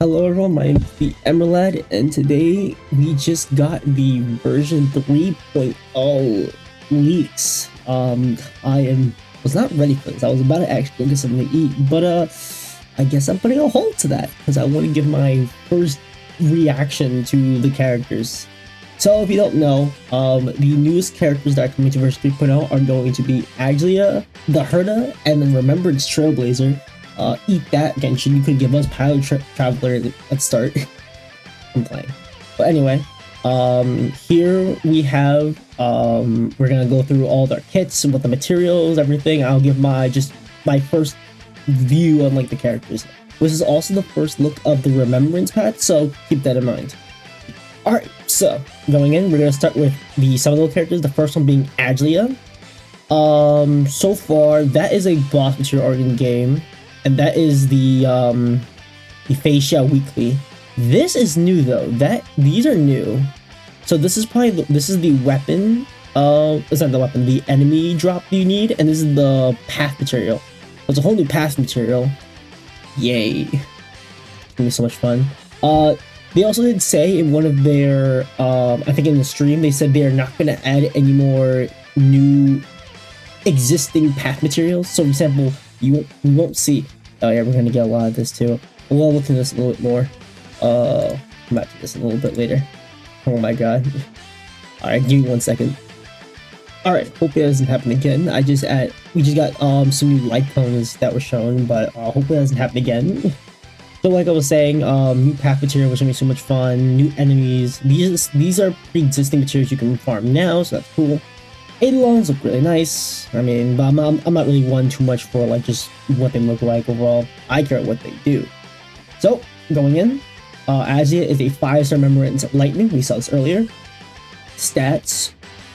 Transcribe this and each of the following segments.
Hello everyone, my name is the Emerald, and today we just got the version 3.0 leaks. Was not ready for this. I was about to actually go get something to eat, but I guess I'm putting a hold to that because I want to give my first reaction to the characters. So if you don't know, the newest characters that are coming to version 3.0 are going to be Aglaea, the Herta, and then Remembrance Trailblazer. Eat that, Genshin. You could give us Pilot Traveler. Let's start. I'm playing. But anyway, here we have, we're gonna go through all their kits and what the materials, everything. I'll give my first view on like the characters. This is also the first look of the Remembrance patch, so keep that in mind. Alright, so going in, we're gonna start with the seminal characters. The first one being Aglaea. So far, that is a boss material already in the game. And that is the Facia Weekly. This is new though. These are new. So this is probably the weapon. It's not the weapon. The enemy drop you need, and this is the path material. So it's a whole new path material. Yay! It's gonna be so much fun. They also did say in one of their, I think in the stream, they said they are not gonna add any more new existing path materials. So for example, we won't see. Oh yeah, we're gonna get a lot of this too. We'll look into this a little bit more. Come back to this a little bit later. Oh my god. Alright, give me 1 second. Alright, hopefully that doesn't happen again. We just got some new light cones that were shown, but hopefully that doesn't happen again. So like I was saying, new path material, which is gonna be so much fun, new enemies. These are pre-existing materials you can farm now, so that's cool. Eidolons look really nice. I mean, but I'm not really one too much for like just what they look like overall. I care what they do. So going in, Aglaea is a 5-star Remembrance Lightning. We saw this earlier. Stats: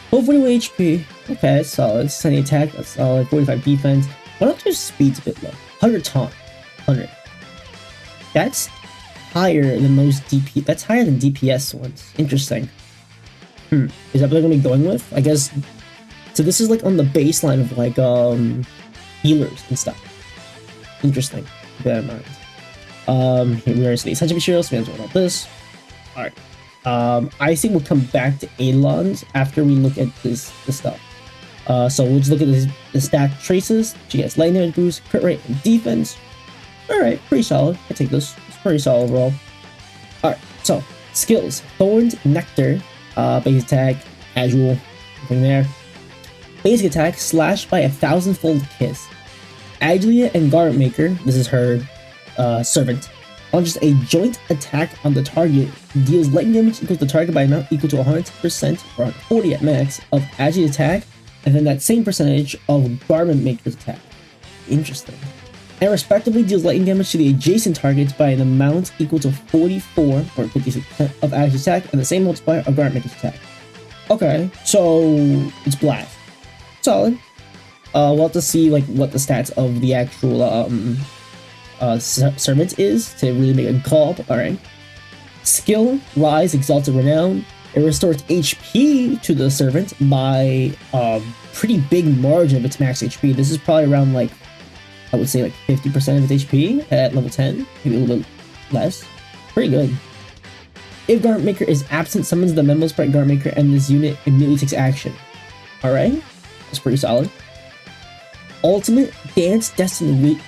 441 HP. Okay, that's solid. 70 attack. That's solid. 45 defense. Why don't your speed's a bit low? 100 taunt. 100. That's higher than most DP. That's higher than DPS ones. Interesting. Is that what they're gonna be going with? I guess. So this is like on the baseline of like healers and stuff. Interesting. Keep that in mind. Here we are seeing essential materials, so we have to know about this. Alright. I think we'll come back to Eidolons after we look at this stuff. So we'll just look at the stat traces. She gets lightning damage boost, crit rate, and defense. Alright, pretty solid. I take this. It's pretty solid overall. Alright, so skills. Thorns, Nectar, base attack, casual, nothing there. Basic attack, slash by 1,000-fold kiss. Aglaea and Garment Maker, this is her servant, launches a joint attack on the target, deals lightning damage equal to the target by amount equal to 100% or 140 at max of Aglaea's attack, and then that same percentage of Garment Maker's attack. Interesting. And respectively deals lightning damage to the adjacent targets by an amount equal to 44 or 56% of Aglaea's attack, and the same multiplier of Garment Maker's attack. Okay, so it's blast. Solid. We'll have to see like what the stats of the actual servant is to really make a call. Alright. Skill, Rise, Exalted Renown. It restores HP to the servant by a pretty big margin of its max HP. This is probably around like, I would say like 50% of its HP at level 10, maybe a little bit less. Pretty good. If Garment Maker is absent, summons the Memo Sprite Garment Maker and this unit immediately takes action. Alright. That's pretty solid. Ultimate Dance Destiny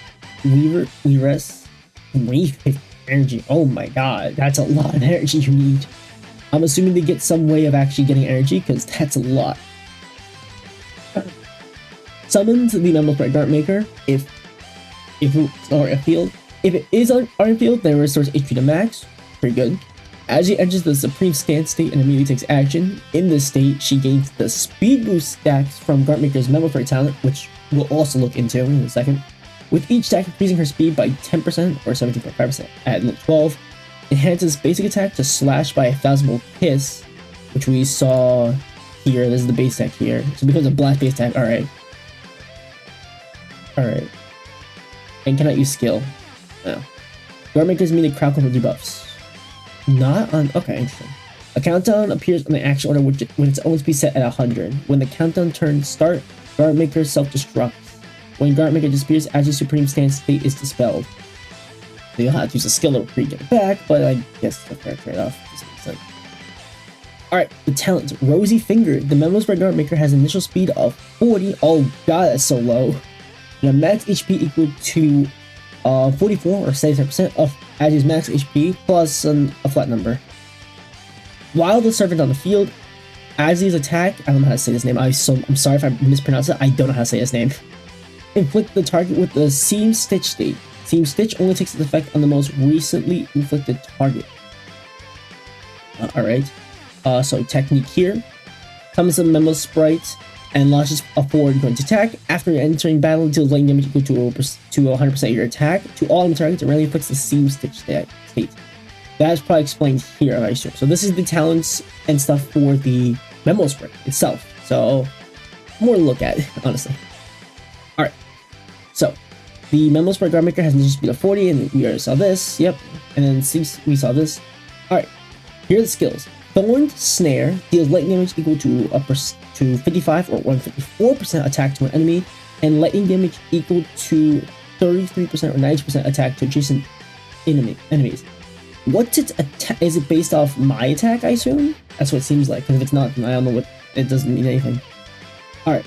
Weaveress 350 energy. Oh my god, that's a lot of energy you need. I'm assuming they get some way of actually getting energy because that's a lot. Summons the Memo Sprite Garment Maker if it's on a field. If it is on a field, then it restores HP to max. Pretty good. As she enters the Supreme Stance state and immediately takes action, in this state, she gains the speed boost stacks from Garment Maker's Memo Sprite talent, which we'll also look into in a second, with each stack increasing her speed by 10% or 17.5% at level 12. Enhances basic attack to slash by 1,000-volt kiss, which we saw here. This is the base attack here. So it becomes a blast base attack. Alright. Alright. And cannot use skill. No. Garment Maker's immediate crowd control debuffs. Not on. Okay, interesting. A countdown appears on the action order with its own speed set at 100. When the countdown turns start, Garment Maker self-destructs. When Garment Maker disappears, Aglaea's Supreme Stance state is dispelled. So you'll have to use a skill to re-get it back, but I guess it's a fair trade-off. Alright, the talent. Rosy Finger. The Memo Sprite Guard Maker has an initial speed of 40. Oh god, that's so low. And a max HP equal to 44 or 75% of Agi's max HP plus a flat number. While the servant on the field, Agi's attack, I don't know how to say his name, I'm sorry if I mispronounce it, I don't know how to say his name. Inflict the target with the Seam Stitch state. Seam Stitch only takes its effect on the most recently inflicted target. Alright, so technique here. Comes a Memo Sprite and launches a forward going to attack. After entering battle, deals lightning damage equal to 100% of your attack. To all enemy targets, it rarely inflicts the Seam Stitch state. That is probably explained here, I assume. So this is the talents and stuff for the Memo Sprite itself. So more to look at, honestly. Alright, so the Memo Sprite Guard Maker has an initial speed of 40, and we already saw this. Yep, and then we saw this. Alright, here are the skills. Thorned Snare deals lightning damage equal to 55 or 154% attack to an enemy, and lightning damage equal to 33% or 90% attack to adjacent enemies. What's its attack? Is it based off my attack, I assume? That's what it seems like, because if it's not, then I don't know what, it doesn't mean anything. Alright.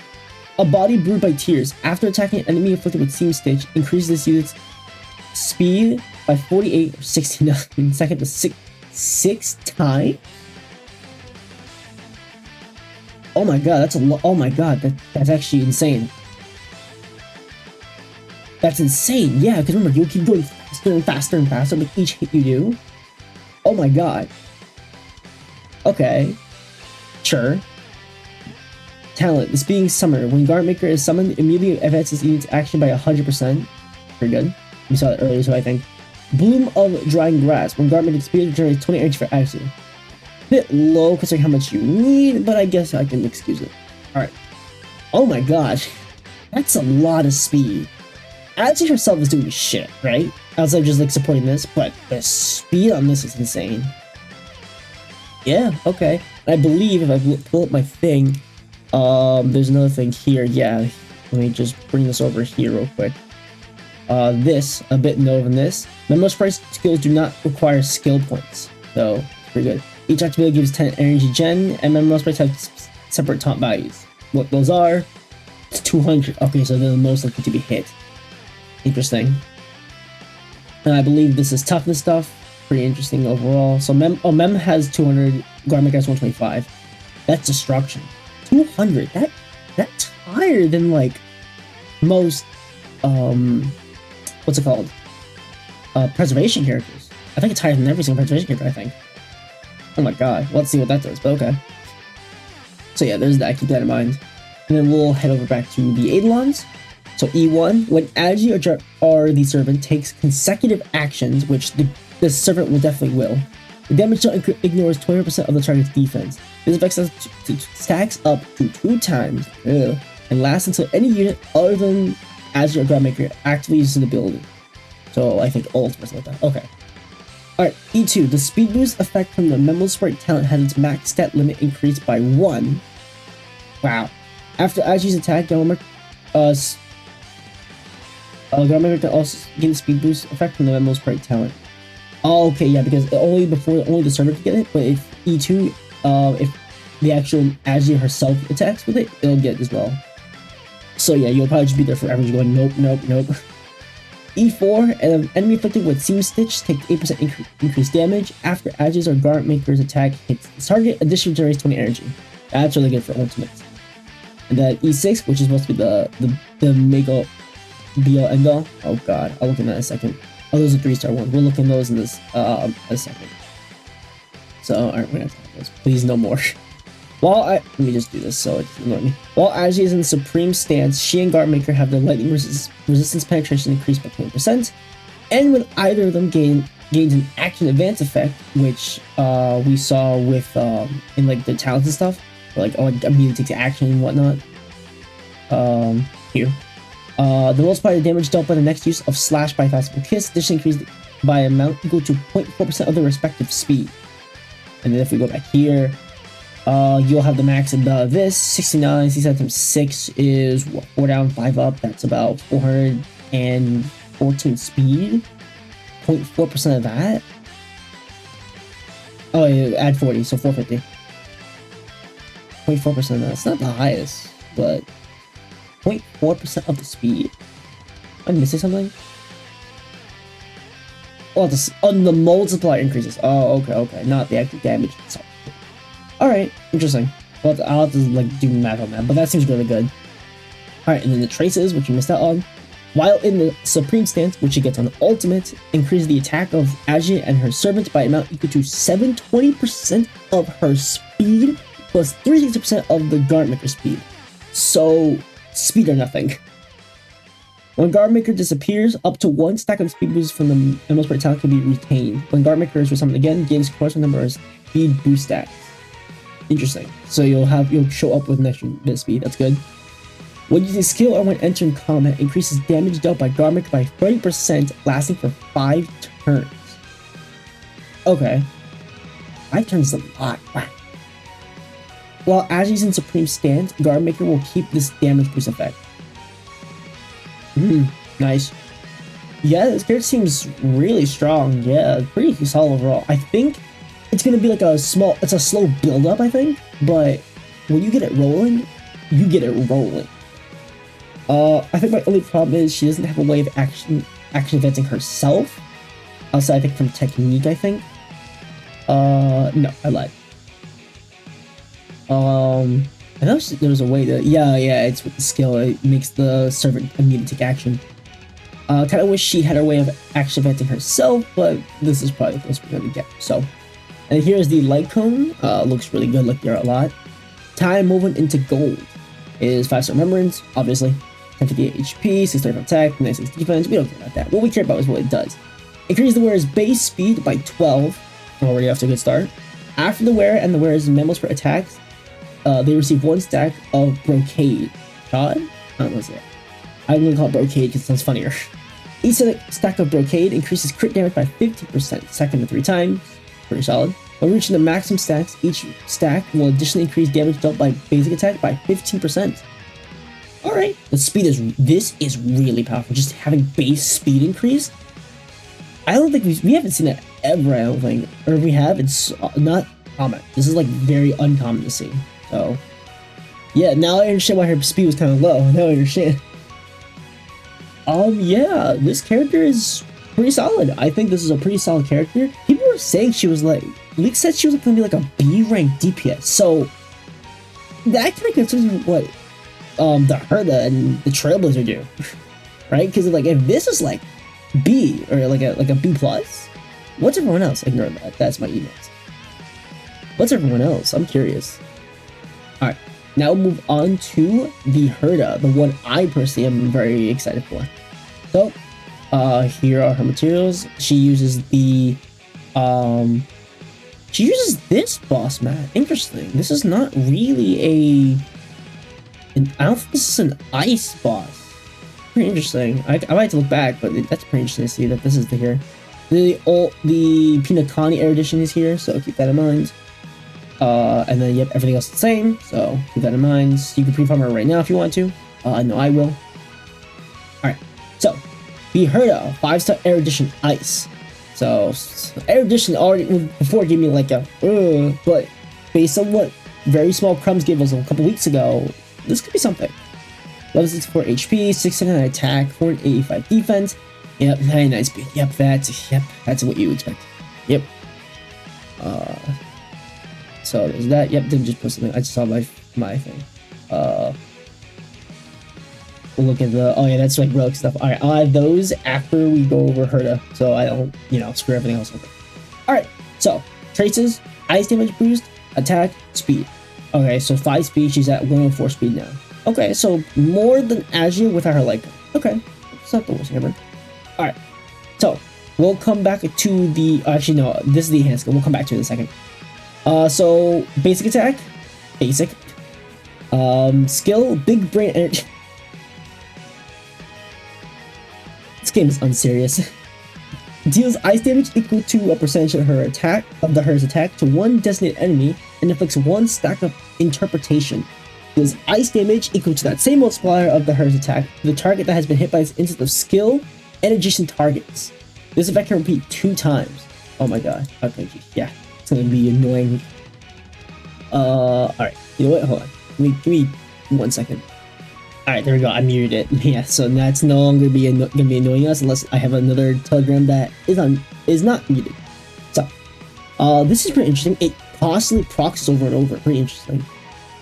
A Body Brewed by Tears. After attacking an enemy afflicted with Seam Stitch, increases this unit's speed by 48 or 69 second to 6 times? Oh my god, that's a lot. Oh my god, that's actually insane. That's insane, yeah, because remember, you'll keep going faster and faster and faster with each hit you do. Oh my god. Okay. Sure. Talent. This being summoned. When Guard Maker is summoned, immediately advances unit's action by 100%. Pretty good. We saw that earlier, so I think. Bloom of Drying Grass. When Guard Maker speed generates 20 energy for action. Bit low considering how much you need, but I guess I can excuse it. Alright. Oh my gosh. That's a lot of speed. Agi herself is doing shit, right? Outside of just like supporting this, but the speed on this is insane. Yeah, okay. I believe if I pull up my thing, there's another thing here. Yeah, let me just bring this over here real quick. This, a bit lower than this. Memo Sprite skills do not require skill points, so it's pretty good. Each activity gives 10 energy gen, and Memo Sprites have separate top values. What those are? It's 200. Okay, so they're the most likely to be hit. Interesting. And I believe this is toughness stuff. Pretty interesting overall. So Mem has 200, Guard Maker has 125. That's destruction. 200. That's higher than like most what's it called? Preservation characters. I think it's higher than every single preservation character, I think. Oh my god. Let's see what that does, but okay. So yeah, there's that. Keep that in mind. And then we'll head over back to the Eidolons. So E1, when Agi or the servant takes consecutive actions, which the servant will definitely will, the damage zone ignores 20% of the target's defense. This effect stacks up to 2 times, and lasts until any unit other than Agi or Godmaker actively uses an ability. So I think ult or something like that. Okay. Alright, E2, the speed boost effect from the Memo Sprite talent has its max stat limit increased by 1. Wow. After Agi's attack, Godmaker can also gain the speed boost effect from the Memo Sprite talent. Oh, okay, yeah, because only the servant can get it, but if E2, if the actual Agi herself attacks with it, it'll get it as well. So yeah, you'll probably just be there forever just going nope, nope, nope. E4, an enemy afflicted with Seam Stitch takes 8% increased damage after Agi's or Guard Maker's attack hits the target, additionally generates 20 energy. That's really good for ultimates. And then E6, which is supposed to be the mega be-all end-all. Oh god, I'll look in that in a second. Oh, those are 3-star ones. We'll look in those in this a second. So, alright, we're gonna talk about those. Please, no more. Let me just do this so it doesn't annoy me. While Agi is in the supreme stance, she and Guard Maker have their lightning resistance penetration increased by 20%. And when either of them gains an action advance effect, which we saw with in like the talents and stuff, like immediately takes action and whatnot. Here. The multiplier damage dealt by the next use of Slash by Fastball Kiss, additionally increased by amount equal to 0.4% of the respective speed. And then if we go back here, you'll have the max of this 69 times 6 is what, 4 down, 5 up. That's about 414 speed. 0.4% of that. Oh, yeah, add 40, so 450. 0.4% of that. It's not the highest, but 0.4% of the speed. Am I missing something? Oh, the multiplier increases. Oh, okay. Not the actual damage itself. Alright, interesting. Well, I'll have to like do math on that, but that seems really good. Alright, and then the traces, which you missed out on. While in the Supreme stance, which she gets on Ultimate, increases the attack of Aglaea and her servant by amount equal to 720% of her speed plus 360% of the Guardmaker speed. So, speed or nothing. When Guardmaker disappears, up to 1 stack of speed boosts from the Remembrance Trailblazer can be retained. When Guardmaker is resummoned again, gains corresponding number of speed boost stacks. Interesting. So you'll show up with an extra bit of speed. That's good. When using skill or when entering combat, increases damage dealt by Guardmaker by 30%, lasting for 5 turns. Okay. 5 turns is a lot. Wow. While Aglaea's in Supreme Stance, Guardmaker will keep this damage boost effect. Nice. Yeah, this character seems really strong. Yeah, pretty solid overall. I think it's gonna be like it's a slow build up, I think, but when you get it rolling, you get it rolling. I think my only problem is she doesn't have a way of action advancing herself. Outside, I think, from technique, I think. No, I lied. I know there was a way to, yeah, it's with the skill, it makes the servant immediately take action. Kind of wish she had a way of action advancing herself, but this is probably the closest we're gonna get, so. And here's the light cone, looks really good, like there a lot. Time movement into gold is 5-star remembrance, obviously. 1058 HP, 635 attack, 96 defense, we don't care about that. What we care about is what it does. Increase the wearer's base speed by 12, already off to a good start. After the wearer and the wearer's memos for attacks, they receive 1 stack of brocade. Shot? I don't know what's that. I'm gonna call it brocade because it sounds funnier. Each stack of brocade increases crit damage by 50%, second to 3 times. Pretty solid. When reaching the maximum stacks, each stack will additionally increase damage dealt by basic attack by 15%. Alright, this is really powerful. Just having base speed increase. I don't think we haven't seen that ever, I don't think. Or if we have, it's not common. This is like very uncommon to see. So, yeah, now I understand why her speed was kind of low. Now I understand. Yeah, this character is pretty solid. I think this is a pretty solid character. People were saying she was like, Leaks said she was going to be like a B rank DPS. So, that kind of considers what the Herta and the Trailblazer do, right? Because like if this is like B or like a B plus, what's everyone else? Ignore that. That's my emails. What's everyone else? I'm curious. All right, now we'll move on to the Herta, the one I personally am very excited for. So, here are her materials. She uses this boss mat. Interesting. This is not really I don't think this is an ice boss. Pretty interesting. I might have to look back, but that's pretty interesting to see that this is here. The Pinakani Air Edition is here, so keep that in mind. And then, yep, everything else is the same, so keep that in mind. You can pre-farm her right now if you want to. No, I will. Alright, so, the Herta 5-star Air Edition Ice. So, Air Edition already, before gave me like but based on what Very Small Crumbs gave us a couple weeks ago, this could be something. Level 64 HP, 679 attack, 485 defense. Yep, 99 speed. Yep, that's what you expect. Yep. So there's that. Yep, didn't just put something. I just saw my thing. We'll look at oh yeah, that's like relic stuff. Alright, I'll add those after we go over Herta, so I don't, screw everything else over. Alright, so traces, ice damage boost, attack, speed. Okay, so 5 speed, she's at 104 speed now. Okay, so more than Aglaea without her like. Okay, it's not the worst ever. Alright, so we'll come back to the. Actually, no, this is the enhanced skill. We'll come back to it in a second. So basic attack, basic. Skill, big brain energy. This game is unserious. Deals ice damage equal to a percentage of her Herta's attack to one designated enemy and inflicts 1 stack of interpretation. Deals ice damage equal to that same multiplier of the Herta's attack to the target that has been hit by its instance of skill and adjacent targets. This effect can repeat 2 times. Oh my god. Okay, yeah. It's gonna be annoying. Alright. You know what? Hold on. Give me 1 second. Alright, there we go. I muted it. Yeah, so that's no longer gonna be annoying us unless I have another Telegram that is not muted. So, this is pretty interesting. It constantly procs over and over. Pretty interesting.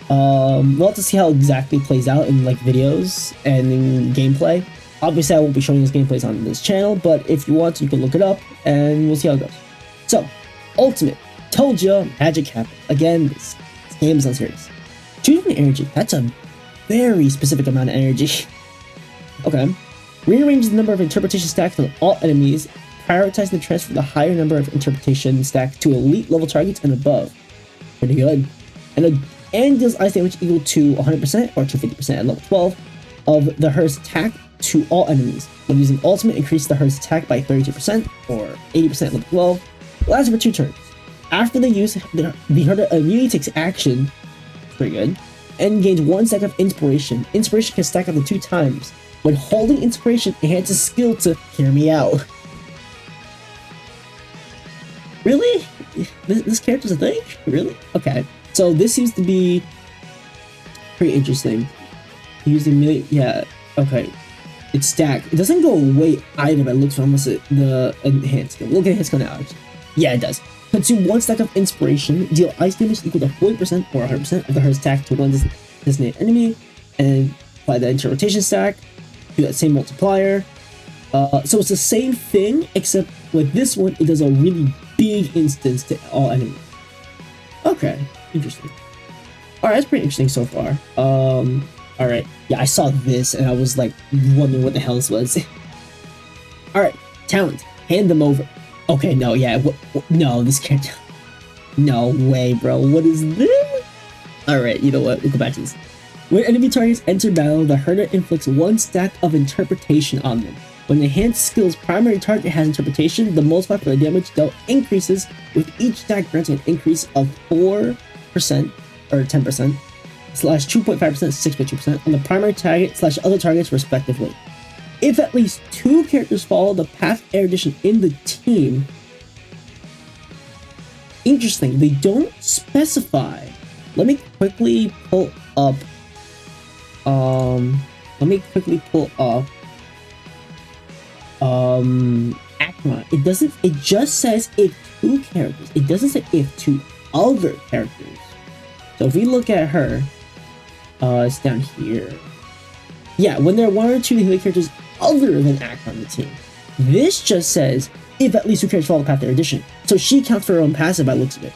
We'll have to see how it exactly plays out in like videos and in gameplay. Obviously, I won't be showing this gameplays on this channel, but if you want to, you can look it up and we'll see how it goes. So, Ultimate. Told ya, magic happen. Again, this game is unserious. 2 different energy. That's a very specific amount of energy. Okay. Rearranges the number of interpretation stacks on all enemies, prioritizing the transfer of the higher number of interpretation stacks to elite level targets and above. Pretty good. And deals ice damage equal to 100% or 250% at level 12 of the Hert's attack to all enemies. When using ultimate, increases the Hert's attack by 32% or 80% at level 12. Lasts for 2 turns. After the use, the Herta immediately takes action. Pretty good. And gains 1 stack of inspiration. Inspiration can stack up to 2 times. When holding inspiration, enhances skill to hear me out. Really? This character's a thing? Really? Okay. So this seems to be pretty interesting. Using yeah, okay. It's stacked. It doesn't go away either, but it looks almost the enhanced skill. Look at his skill now. Yeah, it does. Consume 1 stack of inspiration. Deal ice damage equal to 40% or 100% of the Hert's attack to one designated enemy, and apply the interpretation stack. Do that same multiplier. So it's the same thing, except with this one, it does a really big instance to all enemies. Okay. Interesting. Alright, that's pretty interesting so far. Alright. Yeah, I saw this and I was like wondering what the hell this was. Alright, talent. Hand them over. Okay, no, yeah. No, this character. No way, bro. What is this? Alright, you know what? We'll go back to this. When enemy targets enter battle, the Herta inflicts 1 stack of interpretation on them. When the enhanced skill's primary target has interpretation, the multiplier for the damage dealt increases, with each stack granting an increase of 4% or 10% slash 2.5% 6.2% on the primary target slash other targets respectively. If at least 2 characters follow the path erudition in the team. Interesting, they don't specify. Let me quickly pull up Aglaea. It just says if 2 characters. It doesn't say if 2 other characters. So if we look at her, it's down here. Yeah, when there are 1 or 2 healing characters other than Aglaea on the team. This just says if at least 2 characters follow the path of erudition. So she counts for her own passive by looks of it.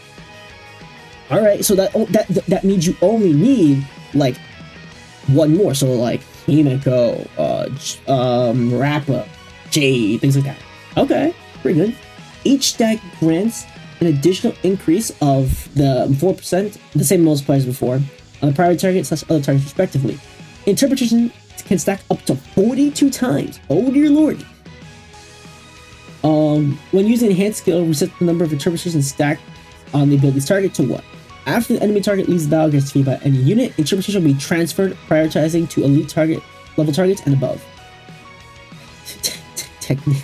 Alright, so that means you only need like 1 more. So like Himeko, Rappa, Jade, things like that. Okay, pretty good. Each stack grants an additional increase of the 4%, the same multipliers before, on the primary target slash other targets respectively. Interpretation can stack up to 42 times. Oh dear lord. When using enhanced skill, reset the number of interpretations stacked on the ability's target to 1. After the enemy target leaves the battle gets defeated by any unit, interpretation will be transferred, prioritizing to elite target level targets and above. Technique.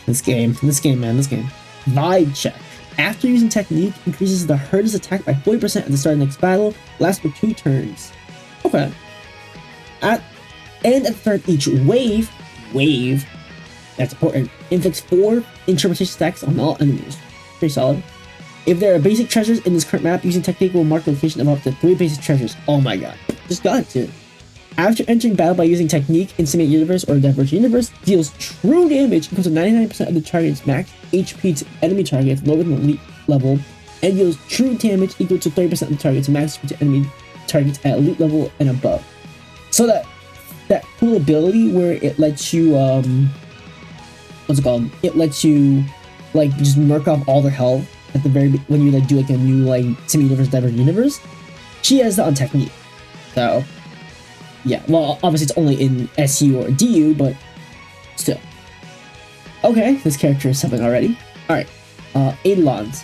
This game, man. Vibe check. After using technique, increases the Herta's attack by 40% at the start of the next battle, lasts for 2 turns. Okay. At the start of each wave, that's important, inflicts 4 interpretation stacks on all enemies. Pretty solid. If there are basic treasures in this current map, using technique will mark the location of up to 3 basic treasures. Oh my god. Just got it, dude. After entering battle by using technique in Simulated Universe or Divergent Universe, deals true damage equal to 99% of the target's max HP to enemy targets lower than elite level, and deals true damage equal to 30% of the target's max HP to enemy targets at elite level and above. So that cool ability where it lets you what's it called? It lets you like just murk off all their health at the very when you like do like a new like Simulated Universe Divergent Universe. She has that on technique. So yeah, well, obviously it's only in SU or DU, but still. Okay, this character is something already. Alright, Eidolons.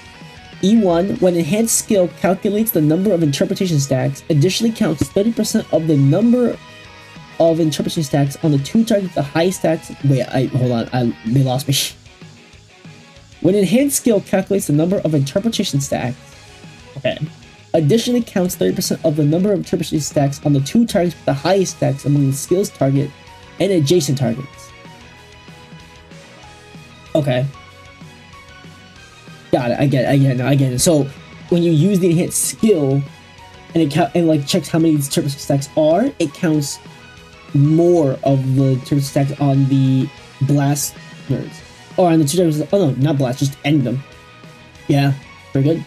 E1, when enhanced skill calculates the number of interpretation stacks, additionally counts 30% of the number of interpretation stacks on the 2 targets with the highest stacks. Wait, hold on, they lost me. When enhanced skill calculates the number of interpretation stacks, okay, additionally counts 30% of the number of interpretation stacks on the 2 targets with the highest stacks among the skills target and adjacent targets. Okay. Got it. I get it. So when you use the enhanced skill and it like checks how many interpretation stacks are, it counts more of the interpretation stacks on the blast nerds. Or on the 2 targets. Oh no, not blast, just end them. Yeah, pretty good.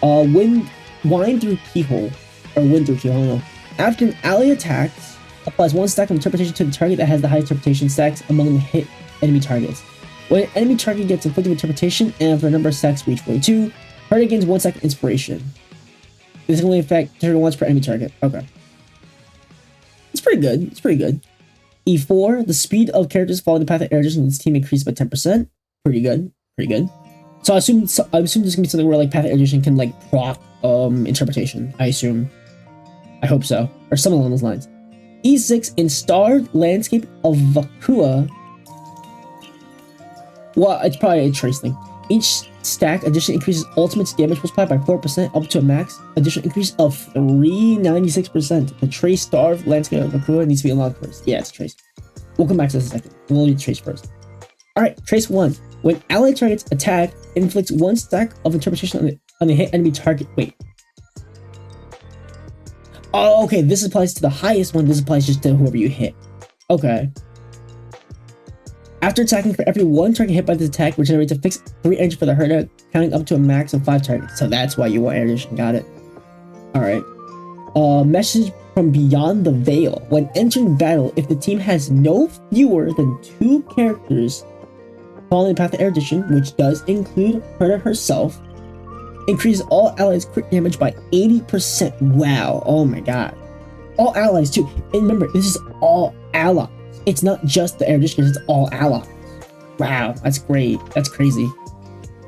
Wind through keyhole, or wind through keyhole, I don't know. After an ally attacks, applies 1 stack of interpretation to the target that has the highest interpretation stacks among the hit enemy targets. When an enemy target gets inflicted with interpretation, and for a number of stacks reach 42, Herta gains 1 stack of inspiration. This can only affect trigger once per enemy target. Okay. It's pretty good. E4, the speed of characters following the path of erudition in this team increased by 10%. Pretty good. So I assume there's gonna be something where like path of erudition can like proc interpretation. I assume. I hope so. Or something along those lines. E6, in starred landscape of Vakua. Well, it's probably a trace thing. Each stack addition increases ultimate damage multiplied by 4% up to a max additional increase of 396%. The trace starved landscape of Aglaea needs to be unlocked first. Yeah, it's a trace. We'll come back to this in a second. We'll do trace first. Alright, trace 1. When allied targets attack, it inflicts 1 stack of interpretation on the hit enemy target. Wait. Oh, okay. This applies to the highest one. This applies just to whoever you hit. Okay. After attacking, for every 1 target hit by this attack, regenerates a fixed 3 energy for the Herta, counting up to a max of 5 targets. So that's why you want erudition. Got it. Alright. Message from beyond the veil. When entering battle, if the team has no fewer than 2 characters following the path of erudition, which does include Herta herself, increases all allies crit damage by 80%. Wow. Oh my god. All allies too. And remember, this is all allies. It's not just the erudition, it's all allies. Wow, that's great. That's crazy.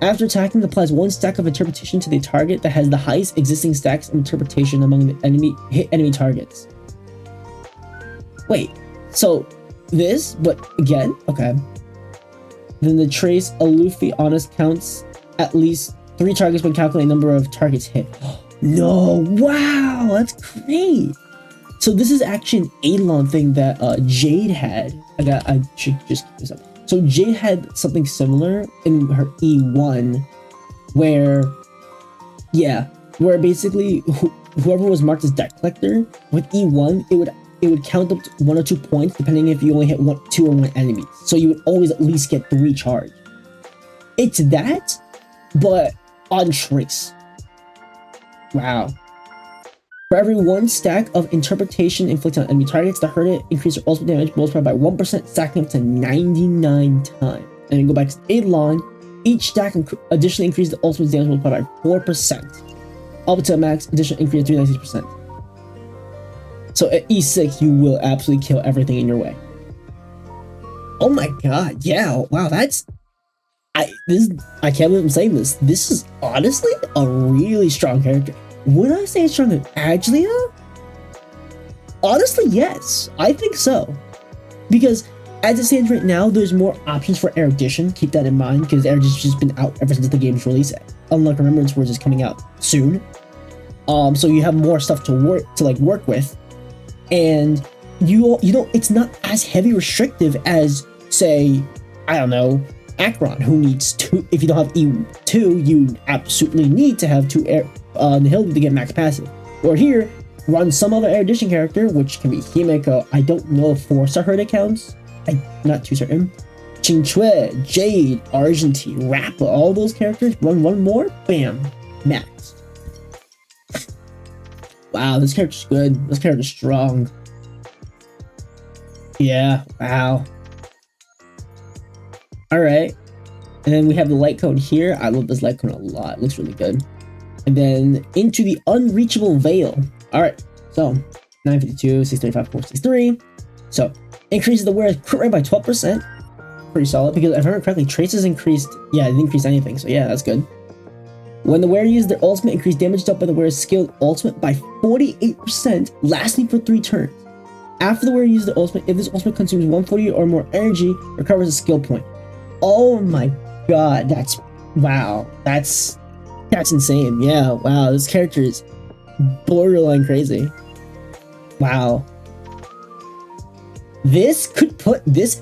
After attacking, applies 1 stack of interpretation to the target that has the highest existing stacks of interpretation among the hit enemy targets. Wait, so this, but again, okay. Then the trace Alufi honest counts at least 3 targets when calculating the number of targets hit. No, wow, that's great. So this is actually an Eidolon thing that Jade had. I should just keep this up. So Jade had something similar in her E1, where basically whoever was marked as deck collector with E1, it would count up to 1 or 2 points depending if you only hit 2 or 1 enemy. So you would always at least get 3 charge. It's that, but on trace. Wow. For every 1 stack of interpretation inflicted on enemy targets, the Herta increases their ultimate damage multiplied by 1%, stacking up to 99 times. And then go back to Eidolon, each stack additionally increases the ultimate damage multiplied by 4%, up to a max additional increase of 396%. So at E6, you will absolutely kill everything in your way. Oh my god, yeah, wow, that's... I can't believe I'm saying this. This is honestly a really strong character. Would I say it's stronger than Aglaea? Honestly, yes. I think so. Because as it stands right now, there's more options for erudition. Keep that in mind, because erudition's just been out ever since the game's release. Unlike Remembrance, which is coming out soon. So you have more stuff to work with, and you don't. It's not as heavy restrictive as, say, I don't know, Akron, who needs 2. If you don't have E2, you absolutely need to have 2 on the hill to get max passive. Or here, run some other erudition character, which can be Himeko. I don't know if 4-star Herta counts. I'm not too certain. Qingque, Jade, Argentine, Rappa, all those characters. Run 1 more, bam, max. Wow, this character's good. This character's strong. Yeah, wow. Alright. And then we have the light cone here. I love this light cone a lot. It looks really good. And then into the unreachable veil. Alright, so 952, 635, 463. So increases the wearer's crit rate by 12%. Pretty solid, because if I remember correctly, traces increased. Yeah, it didn't increase anything, so yeah, that's good. When the wearer uses their ultimate, increase damage dealt by the wearer's skill ultimate by 48%, lasting for 3 turns. After the warrior uses the ultimate, if this ultimate consumes 140 or more energy, recovers a skill point. Oh my god, that's wow. That's insane. Yeah, wow. This character is borderline crazy. Wow. This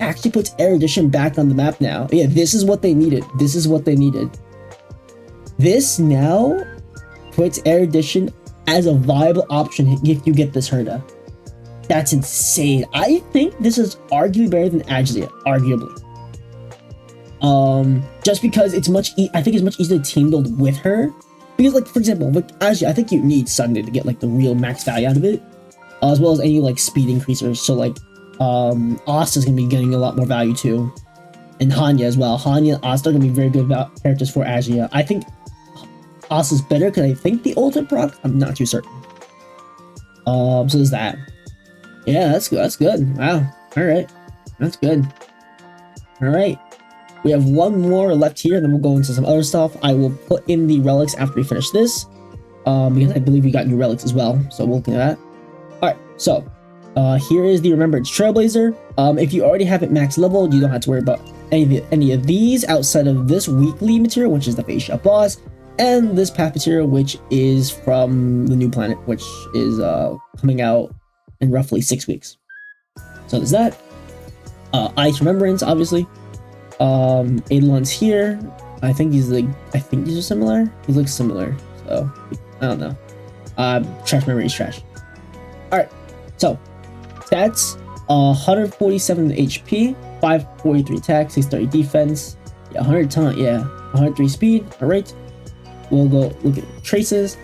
actually puts Erudition back on the map now. Yeah, this is what they needed. This is what they needed. This now puts Erudition as a viable option if you get this Herta. That's insane. I think this is arguably better than Aglaea, arguably. Just because it's I think it's much easier to team build with her. Because, like, for example, like Aglaea, I think you need Sunday to get like the real max value out of it, as well as any like speed increasers. So like, Asta's gonna be getting a lot more value too, and Hanya as well. Hanya and Asta are gonna be very good characters for Aglaea. I think Asta's better because I think the ultimate proc. I'm not too certain. So there's that. Yeah, that's good. That's good. Wow. All right, that's good. All right, we have one more left here, and then we'll go into some other stuff. I will put in the relics after we finish this, because I believe we got new relics as well. So we'll look at that. All right, so here is the Remembrance Trailblazer. If you already have it max level, you don't have to worry about any of these outside of this weekly material, which is the face shop boss, and this path material, which is from the new planet, which is coming out in roughly 6 weeks. So there's that. Ice Remembrance, obviously. Eidolon's here. I think these are similar. He looks similar, so I don't know. Trash memory is trash. Alright, so that's 147 HP, 543 attack, 630 defense, 100 taunt, 103 speed. Alright, we'll go look at traces.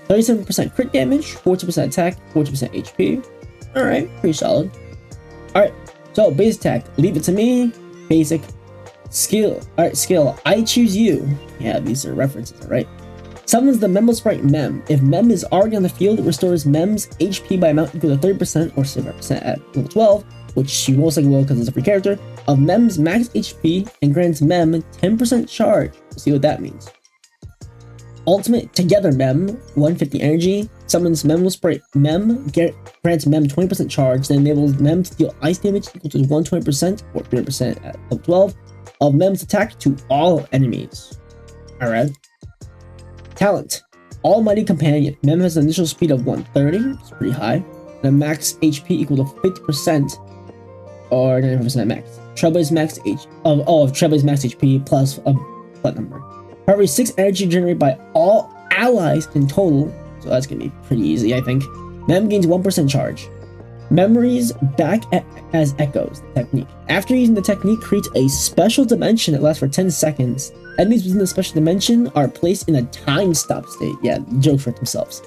37% crit damage, 40% attack, 40% HP. Alright, pretty solid. Alright, so base attack, leave it to me. Basic. Skill. Alright, skill. I choose you. Yeah, these are references, alright. Summons the Memo Sprite Mem. If Mem is already on the field, it restores Mem's HP by amount equal to 30% or 75% at level 12, which you most likely will because it's a free character, of Mem's max HP and grants Mem 10% charge. We'll see what that means. Ultimate Together Mem, 150 energy, summons Memo Sprite Mem, grants Mem 20% charge, then enables Mem to deal ice damage equal to 120% or 3% at level 12 of Mem's attack to all enemies. Alright. Talent. Almighty Companion. Mem has an initial speed of 130, it's pretty high, and a max HP equal to 50% or 95% max. Trailblaze max Trailblaze max HP plus a flat number. For every 6 energy generated by all allies in total, so that's gonna be pretty easy, I think. Mem gains 1% charge. Memories back as echoes. Technique. After using the technique, creates a special dimension that lasts for 10 seconds. Enemies within the special dimension are placed in a time stop state. Yeah, jokes for themselves.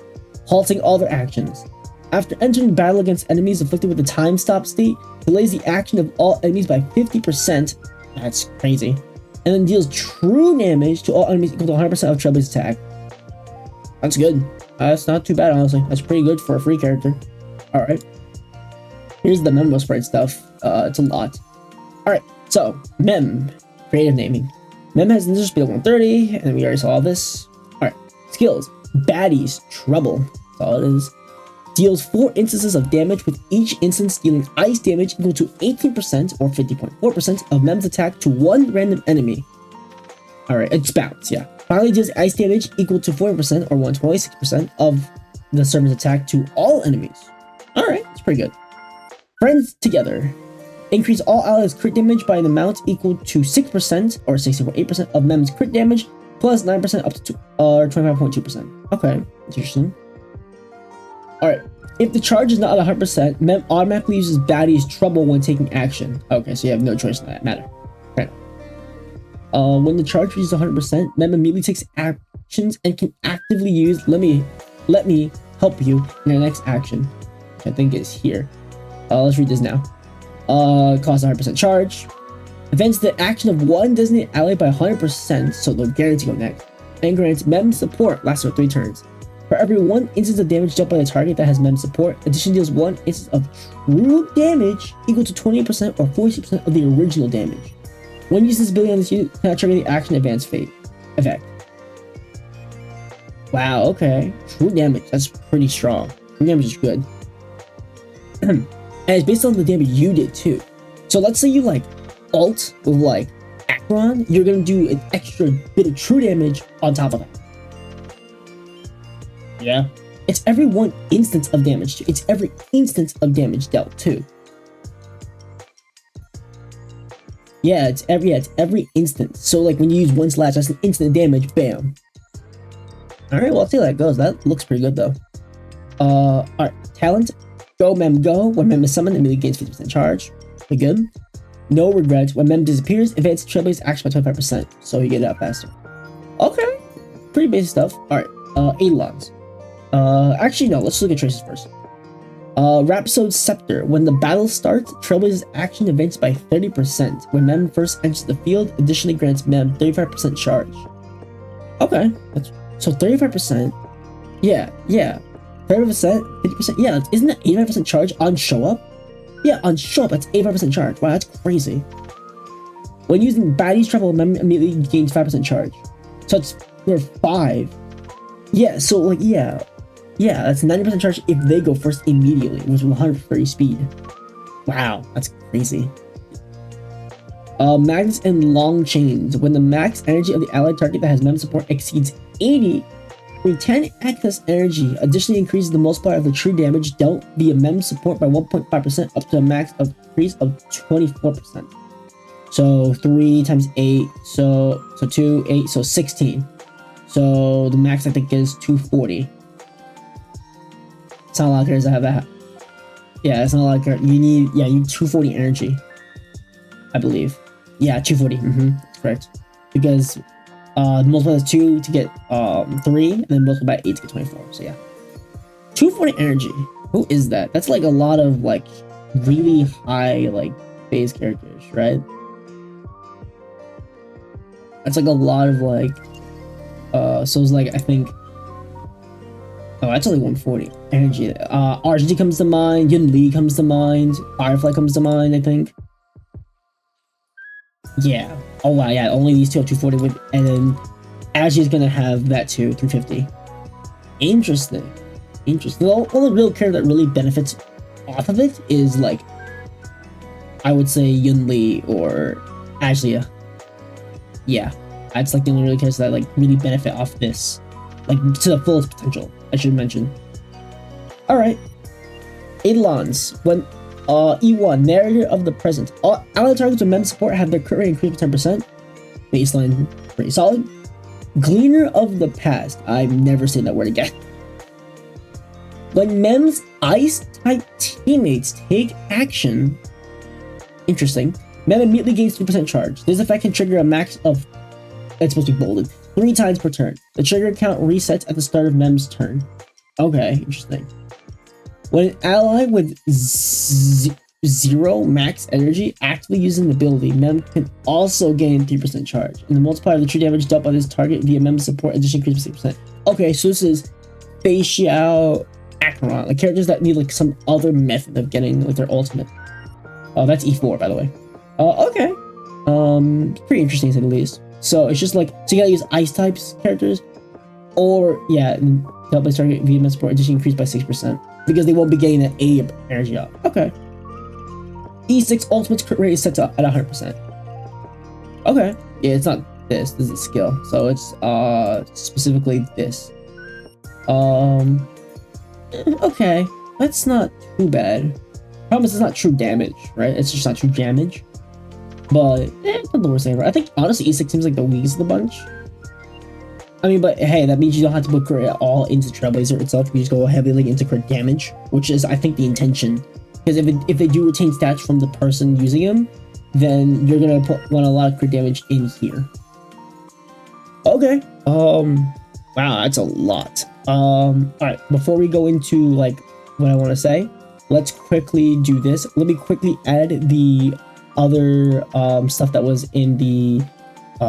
Halting all their actions. After entering battle against enemies afflicted with the time stop state, delays the action of all enemies by 50%. That's crazy. And then deals true damage to all enemies equal to 100% of Trailblaze's attack. That's good. That's not too bad, honestly. That's pretty good for a free character. Alright. Here's the Memo Sprite stuff. It's a lot. Alright, so, Mem. Creative naming. Mem has an initial speed of 130, and we already saw this. Alright, skills. Baddies. Trouble. That's all it is. Deals 4 instances of damage, with each instance dealing ice damage equal to 18% or 50.4% of Mem's attack to one random enemy. Alright, it's bounce, yeah. Finally deals ice damage equal to 40% or 126% of the server's attack to all enemies. Alright, it's pretty good. Friends Together. Increase all allies' crit damage by an amount equal to 6% or 60.8% of Mem's crit damage, plus 9% up to 25.2%. Okay, interesting. Alright, if the charge is not at 100%, Mem automatically uses Baddie's Trouble when taking action. Okay, so you have no choice in that matter. Right. When the charge reaches 100%, Mem immediately takes actions and can actively use let me help you in your next action, which I think is here. Let's read this now. Costs 100% charge. Events the action of one designated ally by 100%, so they'll guarantee go next. And grants Mem support, lasts for 3 turns. For every 1 instance of damage dealt by the target that has Mem support, addition deals 1 instance of true damage equal to 20% or 40% of the original damage. When you use this ability on this unit, cannot trigger the action advance fate effect. Wow, okay. True damage, that's pretty strong. True damage is good. and it's based on the damage you did too. So let's say you like ult with like Acheron, you're gonna do an extra bit of true damage on top of that. Yeah, it's every one instance of damage. It's every instance of damage dealt too. Yeah, it's every instance. So like when you use one slash, that's an instant damage. Bam. All right, well, I'll see how that goes. That looks pretty good though. All right, talent. Go Mem Go. When Mem is summoned, immediately gains 50% charge. Pretty good. No regrets. When Mem disappears, advance Trailblazer action by 25%, so you get it out faster. Okay, pretty basic stuff. All right, Eidolons. Actually no. Let's look at traces first. Rhapsode's Scepter. When the battle starts, Trailblazer's action advances by 30%. When Mem first enters the field, additionally grants Mem 35% charge. Okay, that's so 35%. Yeah. 30%, 50%. Yeah, isn't that 85% charge on show up? Yeah, on show up, that's 85% charge. Wow, that's crazy. When using Baddies Travel, Mem immediately gains 5% charge. So it's for 5. Yeah, so like, yeah, that's 90% charge if they go first immediately, with 130 speed. Wow, that's crazy. Magnets and Long Chains. When the max energy of the allied target that has Mem support exceeds 80, retain excess energy. Additionally increases the multiplier of the true damage dealt via Mem support by 1.5% up to a max of increase of 24%. So 3 times 8, so 2, 8, so 16. So the max I think is 240. It's not a lot of characters that have that. Yeah, it's not a lot of characters. You need 240 energy, I believe. Yeah, 240. Correct. Because multiply is 2 to get 3, and then multiply by 8 to get 24. So yeah, 240 energy. Who is that? That's like a lot of like really high like base characters, right? That's like a lot of like so it's like I think. Oh, that's only 140 energy. RGD comes to mind. Yun Li comes to mind. Firefly comes to mind, I think. Yeah. Oh wow, yeah. Only these two have 240 with, and then Ashley's gonna have that too, 350. Interesting. The only real character that really benefits off of it is like, I would say Yun Li or Aglaea. Yeah, that's like the only real characters that like really benefit off this, like to the fullest potential. I should mention. All right, Eidolons. When E1 Narrator of the Present. All allied targets with Mem support have their crit rate increased by 10%. Baseline pretty solid. Gleaner of the Past. I've never seen that word again. When Mem's Ice-type teammates take action, interesting, Mem immediately gains 3% charge. This effect can trigger a max of, it's supposed to be bolded, 3 times per turn. The trigger count resets at the start of Mem's turn. Okay, interesting. When an ally with 0 max energy actively using the ability, Mem can also gain 3% charge, and the multiplier of the true damage dealt by this target via Mem's support addition increases by 6%. Okay, so this is Facial Acheron, like characters that need like some other method of getting like their ultimate. Oh, that's E4 by the way. Okay. Pretty interesting to say the least. So it's just like, so you gotta use ice types characters, or yeah, dealt by target via Mem's support addition increased by 6%. Because they won't be getting that 80 energy up. Okay. E6 ultimate's crit rate is set to at 100%. Okay. Yeah, it's not this. This is a skill. So it's specifically this. Okay. That's not too bad. Problem is it's not true damage, right? It's just not true damage. But it's not the worst thing ever. I think honestly E6 seems like the weakest of the bunch. I mean, but hey, that means you don't have to put crit at all into Trailblazer itself. You just go heavily into crit damage, which is, I think, the intention. Because if they do retain stats from the person using them, then you're gonna want a lot of crit damage in here. Okay. Wow, that's a lot. Alright, before we go into like what I want to say, let's quickly do this. Let me quickly add the other stuff that was in the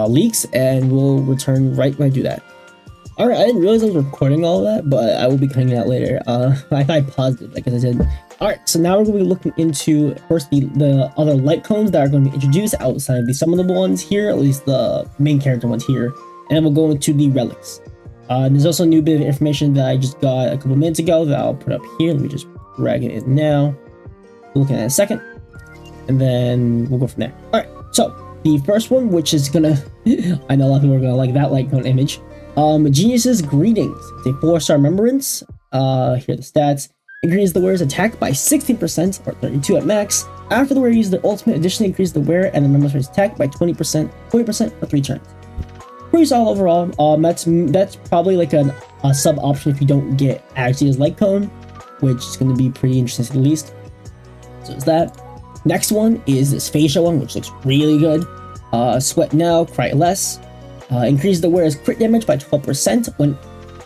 leaks, and we'll return right when I do that. Alright, I didn't realize I was recording all of that, but I will be cutting it out later. I paused it because I didn't. Alright, so now we're going to be looking into first the other light cones that are going to be introduced outside of the summonable ones here, at least the main character ones here, and then we'll go into the relics. There's also a new bit of information that I just got a couple minutes ago that I'll put up here. Let me just drag it in now. we'll look at it in a second, and then we'll go from there. All right, so the first one, which is gonna, I know a lot of people are gonna like that light cone image. Genius's Greetings. It's a 4-star remembrance. Here are the stats. Increases the wearer's attack by 16%, or 32 at max. After the wearer uses their ultimate, additionally increases the wearer and the member's attack by 20%, 40% for 3 turns. Pretty solid overall. That's probably like a sub option if you don't get Aglaea's light cone, which is going to be pretty interesting to the least. So it's that. Next one is this facial one, which looks really good. Sweat now, cry less. Increases the wearer's crit damage by 12% when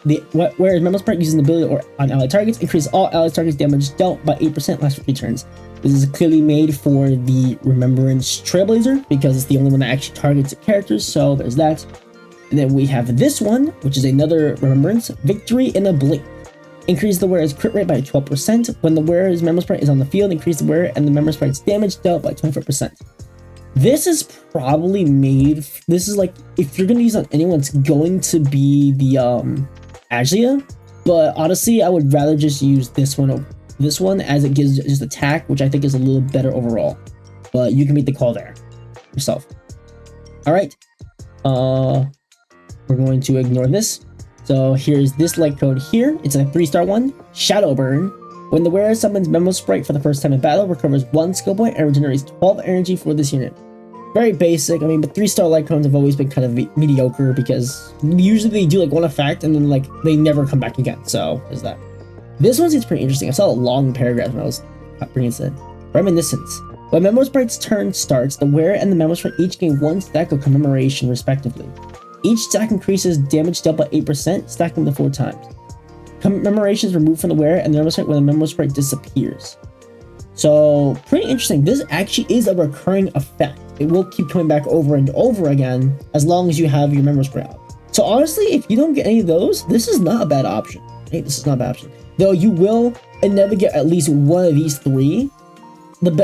the wearer's member sprite using the ability or on allied targets. Increases all allied targets damage dealt by 8%, lasts for 3 turns. This is clearly made for the Remembrance Trailblazer because it's the only one that actually targets characters, so there's that. And then we have this one, which is another Remembrance, Victory in a Blink. Increase the wearer's crit rate by 12% when the wearer's member sprite is on the field. Increase the wearer and the member sprite's damage dealt by 24%. This is probably made. This is like if you're gonna use on anyone, it's going to be the Aglaea. But honestly, I would rather just use this one as it gives just attack, which I think is a little better overall. But you can make the call there yourself. All right. We're going to ignore this. So here's this light code here. It's a 3-star one. Shadow Burn. When the wearer summons Memo Sprite for the first time in battle, recovers 1 skill point and regenerates 12 energy for this unit. Very basic. I mean, but 3-star light cones have always been kind of mediocre because usually they do like one effect and then like they never come back again. So there's that. This one seems pretty interesting. I saw a long paragraph when I was bringing this in. Reminiscence. When Memo Sprite's turn starts, the wearer and the Memo Sprite each gain 1 stack of commemoration respectively. Each stack increases damage dealt by 8%, stacking them 4 times. Commemoration is removed from the wearer and the Memo Sprite when the Memo Sprite disappears. So, pretty interesting. This actually is a recurring effect. It will keep coming back over and over again as long as you have your Memo Sprite up. So honestly, if you don't get any of those, this is not a bad option. Hey, this is not a bad option. Though you will inevitably get at least one of these 3.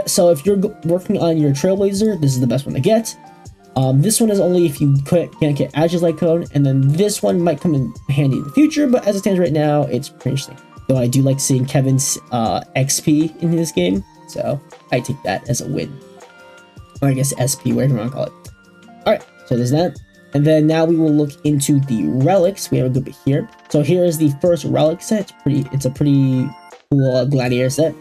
So if you're working on your Trailblazer, this is the best one to get. This one is only if you can't get Aglaea's light cone, and then this one might come in handy in the future, but as it stands right now, it's pretty interesting. Though I do like seeing Kevin's XP in this game, so I take that as a win. Or I guess SP, whatever you want to call it. Alright, so there's that. And then now we will look into the relics. We have a good bit here. So here is the first relic set. It's a pretty cool gladiator set.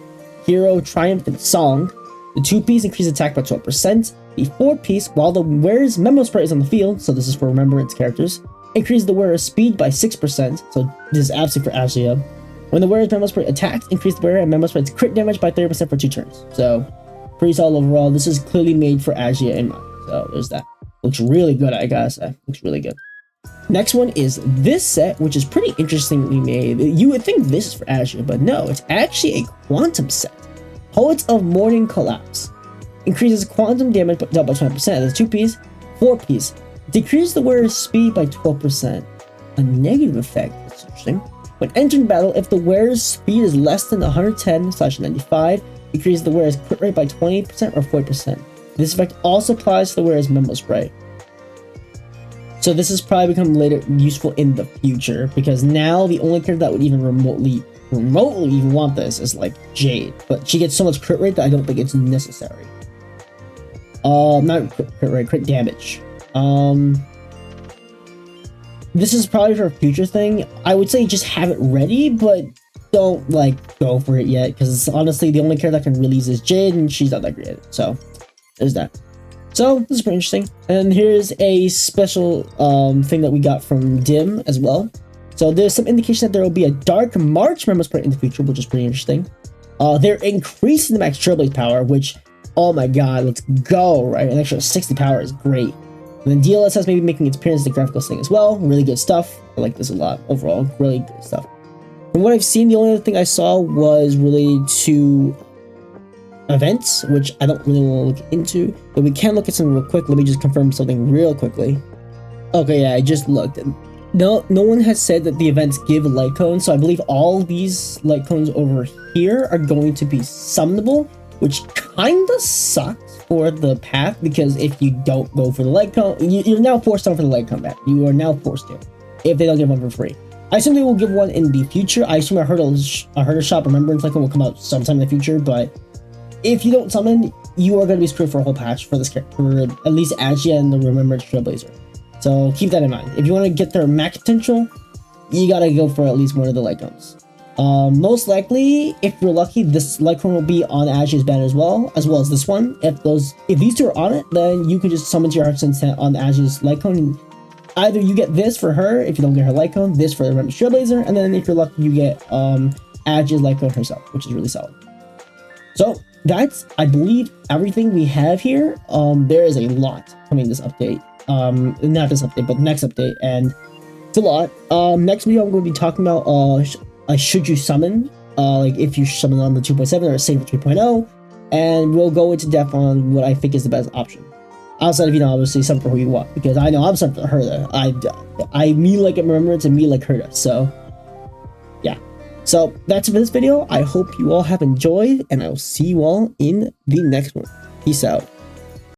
Hero, Triumphant Song. The 2-piece increases attack by 12%. The 4-piece, while the wearer's Memo Sprite is on the field, so this is for Remembrance characters, increases the wearer's speed by 6%, so this is absolutely for Aglaea. When the wearer's Memo Sprite attacks, increase the wearer and Memo Sprite's crit damage by 30% for 2 turns. So, pretty solid overall. This is clearly made for Aglaea in mind, so there's that. Looks really good, I gotta say. Looks really good. Next one is this set, which is pretty interestingly made. You would think this is for Aglaea, but no, it's actually a quantum set. Poets of Morning Collapse. Increases quantum damage dealt by 20%. That's 2-piece. 4-piece. Decreases the wearer's speed by 12%. A negative effect. That's interesting. When entering battle, if the wearer's speed is less than 110/95, decreases the wearer's crit rate by 20% or 40%. This effect also applies to the wearer's Memo Sprite. So this has probably become later useful in the future, because now the only character that would even remotely even want this is like Jade, but she gets so much crit rate that I don't think it's necessary. Not crit rate, crit damage. This is probably for a future thing. I would say just have it ready, but don't like go for it yet, because honestly the only character that can really use is Jade, and she's not that great. So there's that. So this is pretty interesting. And here's a special thing that we got from Dim as well. So there's some indication that there will be a Dark March Memo Sprite in the future, which is pretty interesting. They're increasing the max Trailblaze power, which, oh my god, let's go, right? An extra 60 power is great. And then DLSS maybe making its appearance in the graphical thing as well. Really good stuff. I like this a lot. Overall, really good stuff. From what I've seen, the only other thing I saw was related to events, which I don't really want to look into, but we can look at something real quick. Let me just confirm something real quickly. Okay, yeah, I just looked. No one has said that the events give light cones, so I believe all these light cones over here are going to be summonable, which kinda sucks for the path, because if you don't go for the light cone, you're now forced on for the light cone path. You are now forced to, if they don't give one for free. I assume they will give one in the future. I assume a Herta Shop Remembrance light cone will come out sometime in the future, but if you don't summon, you are going to be screwed for a whole patch for this character, for at least Aglaea and the Remembrance Trailblazer. So keep that in mind. If you want to get their max potential, you gotta go for at least one of the Lycons. Most likely, if you're lucky, this Lycon will be on Aglaea's banner as well as this one. If these two are on it, then you can just summon to your heart's intent on Aglaea's Lycon. Either you get this for her if you don't get her Lycon, this for the Remembrance Trailblazer, and then if you're lucky, you get Aglaea's Lycon herself, which is really solid. So that's, I believe, everything we have here. There is a lot coming this update. Not this update, but the next update, and it's a lot. Next video I'm going to be talking about should you summon, like if you summon on the 2.7 or Saber 3.0, and we'll go into depth on what I think is the best option. Outside of, you know, obviously summon for who you want, because I know I'm summoning for Herta. Me like Remembrance and me like Herta, so yeah. So that's it for this video. I hope you all have enjoyed, and I will see you all in the next one. Peace out.